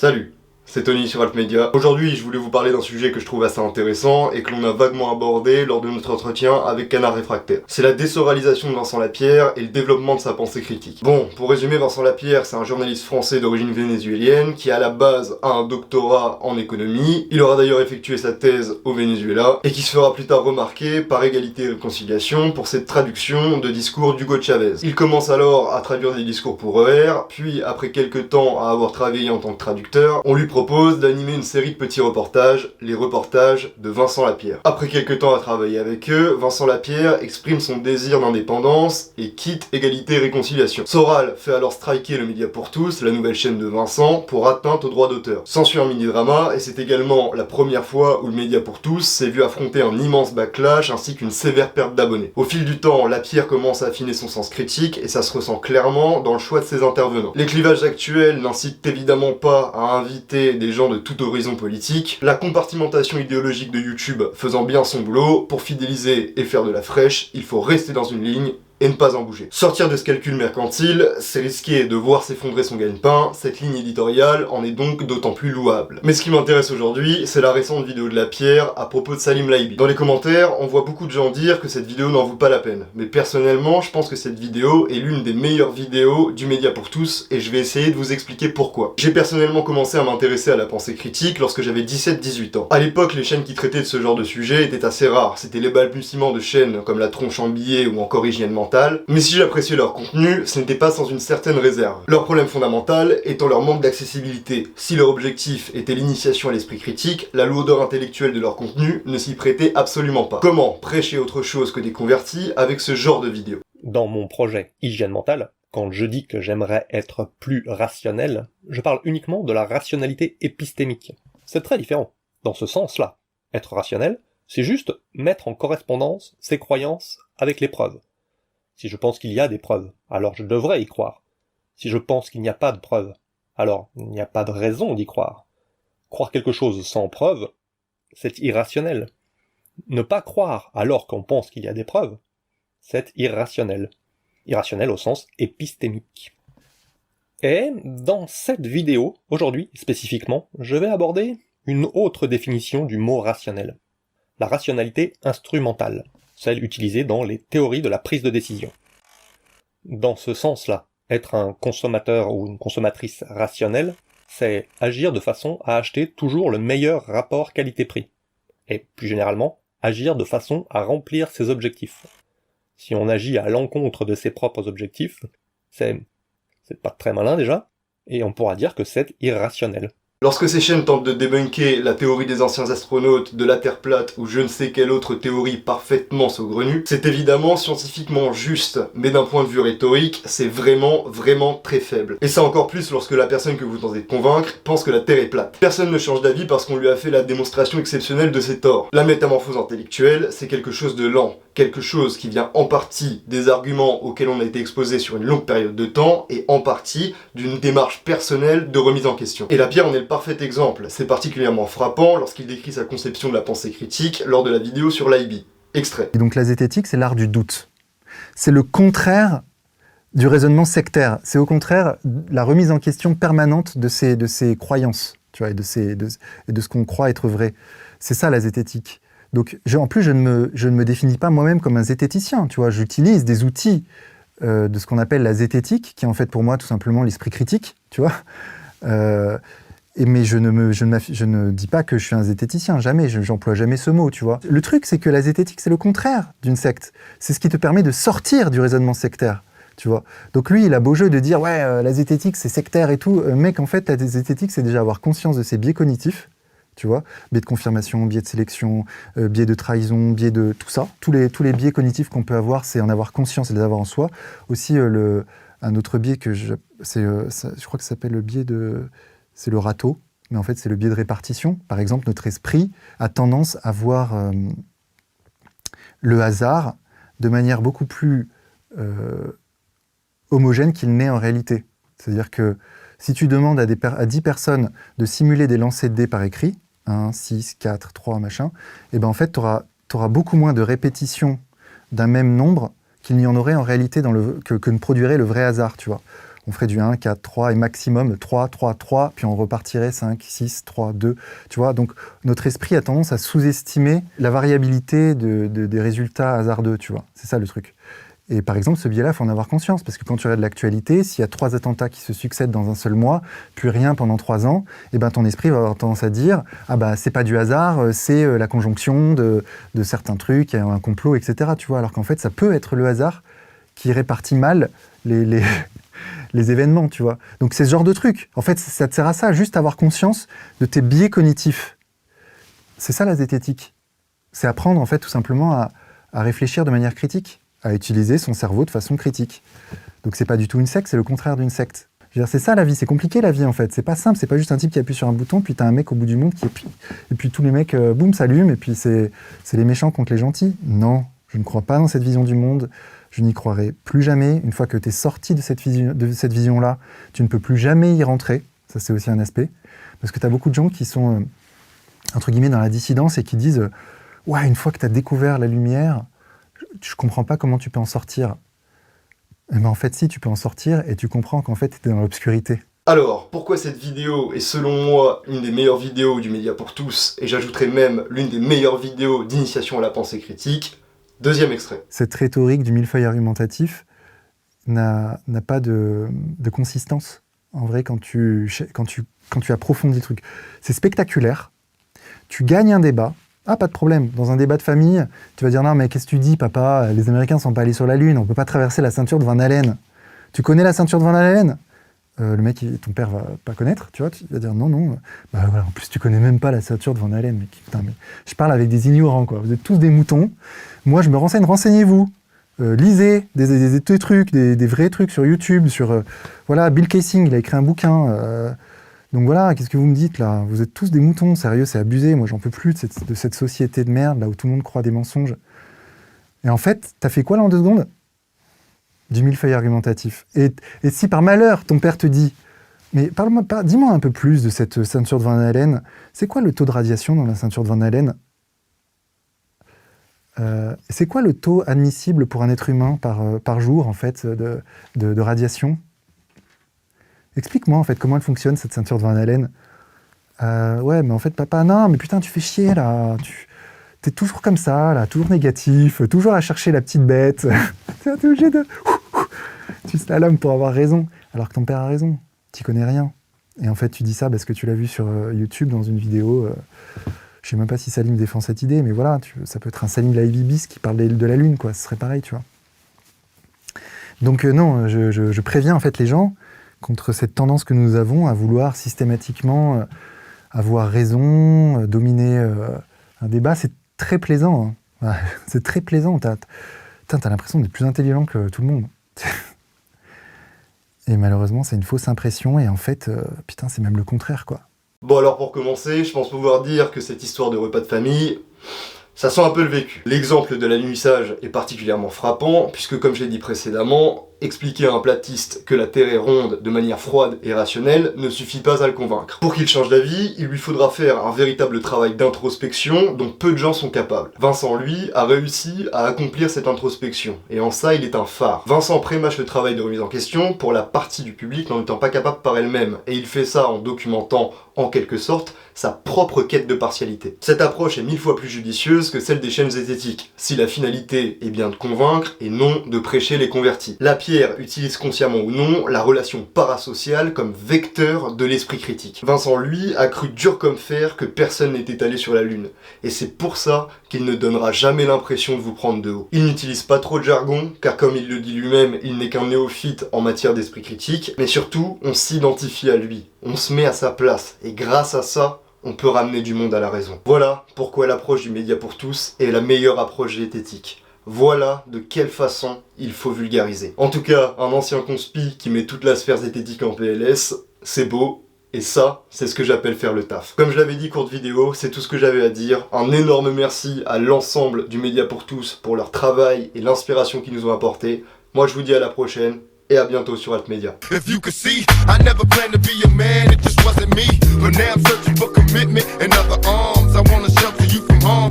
Salut, c'est Tony sur Altmedia. Aujourd'hui, je voulais vous parler d'un sujet que je trouve assez intéressant et que l'on a vaguement abordé lors de notre entretien avec Canard Réfractaire. C'est la désoralisation de Vincent Lapierre et le développement de sa pensée critique. Bon, pour résumer, Vincent Lapierre, c'est un journaliste français d'origine vénézuélienne qui à la base a un doctorat en économie. Il aura d'ailleurs effectué sa thèse au Venezuela et qui se fera plus tard remarquer par Égalité et Réconciliation pour cette traduction de discours d'Hugo Chavez. Il commence alors à traduire des discours pour ER, puis après quelques temps à avoir travaillé en tant que traducteur, on lui propose d'animer une série de petits reportages, les reportages de Vincent Lapierre. Après quelques temps à travailler avec eux, Vincent Lapierre exprime son désir d'indépendance et quitte Égalité et Réconciliation. Soral fait alors striker le Média pour tous, la nouvelle chaîne de Vincent, pour atteinte aux droits d'auteur. S'ensuit un mini-drama, et c'est également la première fois où le Média pour tous s'est vu affronter un immense backlash ainsi qu'une sévère perte d'abonnés. Au fil du temps, Lapierre commence à affiner son sens critique et ça se ressent clairement dans le choix de ses intervenants. Les clivages actuels n'incitent évidemment pas à inviter des gens de tout horizon politique, la compartimentation idéologique de YouTube faisant bien son boulot, pour fidéliser et faire de la fraîche, il faut rester dans une ligne et ne pas en bouger. Sortir de ce calcul mercantile, c'est risquer de voir s'effondrer son gagne-pain, cette ligne éditoriale en est donc d'autant plus louable. Mais ce qui m'intéresse aujourd'hui, c'est la récente vidéo de Lapierre à propos de Salim Laibi. Dans les commentaires, on voit beaucoup de gens dire que cette vidéo n'en vaut pas la peine. Mais personnellement, je pense que cette vidéo est l'une des meilleures vidéos du Média pour tous, et je vais essayer de vous expliquer pourquoi. J'ai personnellement commencé à m'intéresser à la pensée critique lorsque j'avais 17-18 ans. À l'époque, les chaînes qui traitaient de ce genre de sujet étaient assez rares. C'était les balbutiements de chaînes comme La Tronche en billet ou encore Hygiène Mentale, mais si j'appréciais leur contenu, ce n'était pas sans une certaine réserve. Leur problème fondamental étant leur manque d'accessibilité. Si leur objectif était l'initiation à l'esprit critique, la lourdeur intellectuelle de leur contenu ne s'y prêtait absolument pas. Comment prêcher autre chose que des convertis avec ce genre de vidéo? Dans mon projet Hygiène Mentale, quand je dis que j'aimerais être plus rationnel, je parle uniquement de la rationalité épistémique. C'est très différent. Dans ce sens-là, être rationnel, c'est juste mettre en correspondance ses croyances avec les preuves. Si je pense qu'il y a des preuves, alors je devrais y croire. Si je pense qu'il n'y a pas de preuves, alors il n'y a pas de raison d'y croire. Croire quelque chose sans preuve, c'est irrationnel. Ne pas croire alors qu'on pense qu'il y a des preuves, c'est irrationnel. Irrationnel au sens épistémique. Et dans cette vidéo, aujourd'hui spécifiquement, je vais aborder une autre définition du mot rationnel. La rationalité instrumentale, celle utilisée dans les théories de la prise de décision. Dans ce sens-là, être un consommateur ou une consommatrice rationnelle, c'est agir de façon à acheter toujours le meilleur rapport qualité-prix. Et plus généralement, agir de façon à remplir ses objectifs. Si on agit à l'encontre de ses propres objectifs, c'est pas très malin déjà, et on pourra dire que c'est irrationnel. Lorsque ces chaînes tentent de débunker la théorie des anciens astronautes, de la Terre plate ou je ne sais quelle autre théorie parfaitement saugrenue, c'est évidemment scientifiquement juste, mais d'un point de vue rhétorique, c'est vraiment très faible. Et ça encore plus lorsque la personne que vous tentez de convaincre pense que la Terre est plate. Personne ne change d'avis parce qu'on lui a fait la démonstration exceptionnelle de ses torts. La métamorphose intellectuelle, c'est quelque chose de lent, quelque chose qui vient en partie des arguments auxquels on a été exposé sur une longue période de temps, et en partie d'une démarche personnelle de remise en question. Et Lapierre en est le parfait exemple. C'est particulièrement frappant lorsqu'il décrit sa conception de la pensée critique lors de la vidéo sur Laibi. Extrait. Et donc la zététique, c'est l'art du doute. C'est le contraire du raisonnement sectaire. C'est au contraire la remise en question permanente de ses croyances, tu vois, et de ce qu'on croit être vrai. C'est ça la zététique. Donc en plus, je ne me définis pas moi-même comme un zététicien. Tu vois, j'utilise des outils de ce qu'on appelle la zététique, qui est en fait pour moi tout simplement l'esprit critique, tu vois. Mais je ne dis pas que je suis un zététicien, jamais, j'emploie jamais ce mot, tu vois. Le truc, c'est que la zététique, c'est le contraire d'une secte. C'est ce qui te permet de sortir du raisonnement sectaire, tu vois. Donc lui, il a beau jeu de dire, ouais, la zététique, c'est sectaire et tout. Mec, en fait, la zététique, c'est déjà avoir conscience de ses biais cognitifs, tu vois. Biais de confirmation, biais de sélection, biais de trahison, biais de tout ça. Tous les biais cognitifs qu'on peut avoir, c'est en avoir conscience et les avoir en soi. Aussi, un autre biais que je crois que ça s'appelle le biais de... C'est le râteau, mais en fait, c'est le biais de répartition. Par exemple, notre esprit a tendance à voir le hasard de manière beaucoup plus homogène qu'il n'est en réalité. C'est-à-dire que si tu demandes à 10 personnes de simuler des lancers de dés par écrit, 1, 6, 4, 3, machin, et ben en fait, tu auras beaucoup moins de répétitions d'un même nombre qu'il n'y en aurait en réalité que ne produirait le vrai hasard, tu vois. on ferait du 1, 4, 3 et maximum 3, 3, 3, puis on repartirait 5, 6, 3, 2. Tu vois, donc notre esprit a tendance à sous-estimer la variabilité des résultats hasardeux, tu vois. C'est ça le truc. Et par exemple, ce biais-là, il faut en avoir conscience, parce que quand tu regardes l'actualité, s'il y a 3 attentats qui se succèdent dans un seul mois, puis rien pendant 3 ans, et ben ton esprit va avoir tendance à dire « Ah bah c'est pas du hasard, c'est la conjonction de certains trucs, il y a un complot, etc. » Tu vois, alors qu'en fait, ça peut être le hasard qui répartit mal les événements, tu vois. Donc c'est ce genre de truc. En fait, ça te sert à ça, juste avoir conscience de tes biais cognitifs. C'est ça la zététique. C'est apprendre, en fait, tout simplement à réfléchir de manière critique, à utiliser son cerveau de façon critique. Donc c'est pas du tout une secte, c'est le contraire d'une secte. Je veux dire, c'est ça la vie, c'est compliqué la vie en fait. C'est pas simple, c'est pas juste un type qui appuie sur un bouton, puis t'as un mec au bout du monde et puis tous les mecs, boum, s'allument, et puis c'est les méchants contre les gentils. Non, je ne crois pas dans cette vision du monde. Je n'y croirai plus jamais. Une fois que tu es sorti de cette vision-là, tu ne peux plus jamais y rentrer. Ça, c'est aussi un aspect. Parce que tu as beaucoup de gens qui sont, entre guillemets, dans la dissidence et qui disent « Ouais, une fois que tu as découvert la lumière, je comprends pas comment tu peux en sortir. » Mais en fait, si, tu peux en sortir et tu comprends qu'en fait, tu es dans l'obscurité. Alors, pourquoi cette vidéo est selon moi une des meilleures vidéos du Média pour tous, et j'ajouterai même l'une des meilleures vidéos d'initiation à la pensée critique? Deuxième extrait. Cette rhétorique du millefeuille argumentatif n'a pas de consistance, en vrai, quand tu approfondis le truc. C'est spectaculaire, tu gagnes un débat, pas de problème, dans un débat de famille, tu vas dire « Non, mais qu'est-ce que tu dis, papa? Les Américains ne sont pas allés sur la Lune, on ne peut pas traverser la ceinture de Van Allen. » Tu connais la ceinture de Van Allen? Le mec, ton père va pas connaître, tu vois, tu vas dire non. Bah voilà, en plus tu connais même pas la ceinture de Van Allen, mec. Putain, mais je parle avec des ignorants, quoi. Vous êtes tous des moutons. Moi, je me renseigne, renseignez-vous. Lisez des trucs, des vrais trucs sur YouTube, voilà, Bill Kaysing, il a écrit un bouquin. Donc voilà, qu'est-ce que vous me dites là? Vous êtes tous des moutons, sérieux, c'est abusé. Moi, j'en peux plus de cette société de merde, là où tout le monde croit des mensonges. Et en fait, t'as fait quoi là en 2 secondes? Du millefeuille argumentatif. Et si par malheur, ton père te dit « Mais dis-moi un peu plus de cette ceinture de Van Allen. C'est quoi le taux de radiation dans la ceinture de Van Allen? C'est quoi le taux admissible pour un être humain par jour, en fait, de radiation? Explique-moi, en fait, comment elle fonctionne, cette ceinture de Van Allen. Ouais, mais en fait, papa, non, mais putain, tu fais chier, là. T'es toujours comme ça, là, toujours négatif, toujours à chercher la petite bête. T'es obligé de... Tu slalomes pour avoir raison, alors que ton père a raison. T'y connais rien. Et en fait, tu dis ça parce que tu l'as vu sur YouTube dans une vidéo. Je sais même pas si Salim défend cette idée, mais voilà, ça peut être un Salim Laïbibis qui parle de la Lune, quoi. Ce serait pareil, tu vois. Donc non, je préviens en fait les gens contre cette tendance que nous avons à vouloir systématiquement avoir raison, dominer un débat. C'est très plaisant. Hein. C'est très plaisant. T'as l'impression d'être plus intelligent que tout le monde. Et malheureusement, c'est une fausse impression. Et en fait, putain, c'est même le contraire, quoi. Bon alors pour commencer, je pense pouvoir dire que cette histoire de repas de famille, ça sent un peu le vécu. L'exemple de l'alunissage est particulièrement frappant, puisque comme je l'ai dit précédemment, expliquer à un platiste que la Terre est ronde de manière froide et rationnelle ne suffit pas à le convaincre. Pour qu'il change d'avis, il lui faudra faire un véritable travail d'introspection dont peu de gens sont capables. Vincent, lui, a réussi à accomplir cette introspection, et en ça il est un phare. Vincent prémâche le travail de remise en question pour la partie du public n'en étant pas capable par elle-même, et il fait ça en documentant, en quelque sorte, sa propre quête de partialité. Cette approche est 1000 fois plus judicieuse que celle des chaînes zététiques, si la finalité est bien de convaincre et non de prêcher les convertis. Lapierre utilise consciemment ou non la relation parasociale comme vecteur de l'esprit critique. Vincent, lui, a cru dur comme fer que personne n'était allé sur la Lune, et c'est pour ça qu'il ne donnera jamais l'impression de vous prendre de haut. Il n'utilise pas trop de jargon, car comme il le dit lui-même, il n'est qu'un néophyte en matière d'esprit critique, mais surtout, on s'identifie à lui, on se met à sa place, et grâce à ça, on peut ramener du monde à la raison. Voilà pourquoi l'approche du média pour tous est la meilleure approche zététique. Voilà de quelle façon il faut vulgariser. En tout cas, un ancien conspi qui met toute la sphère zététique en PLS, c'est beau, et ça, c'est ce que j'appelle faire le taf. Comme je l'avais dit, courte vidéo, c'est tout ce que j'avais à dire. Un énorme merci à l'ensemble du média pour tous pour leur travail et l'inspiration qu'ils nous ont apporté. Moi je vous dis à la prochaine, et à bientôt sur Altmedia. If you could see, I never planned to be a man, it just wasn't me. But now I'm searching for commitment and other arms. I wanna shelter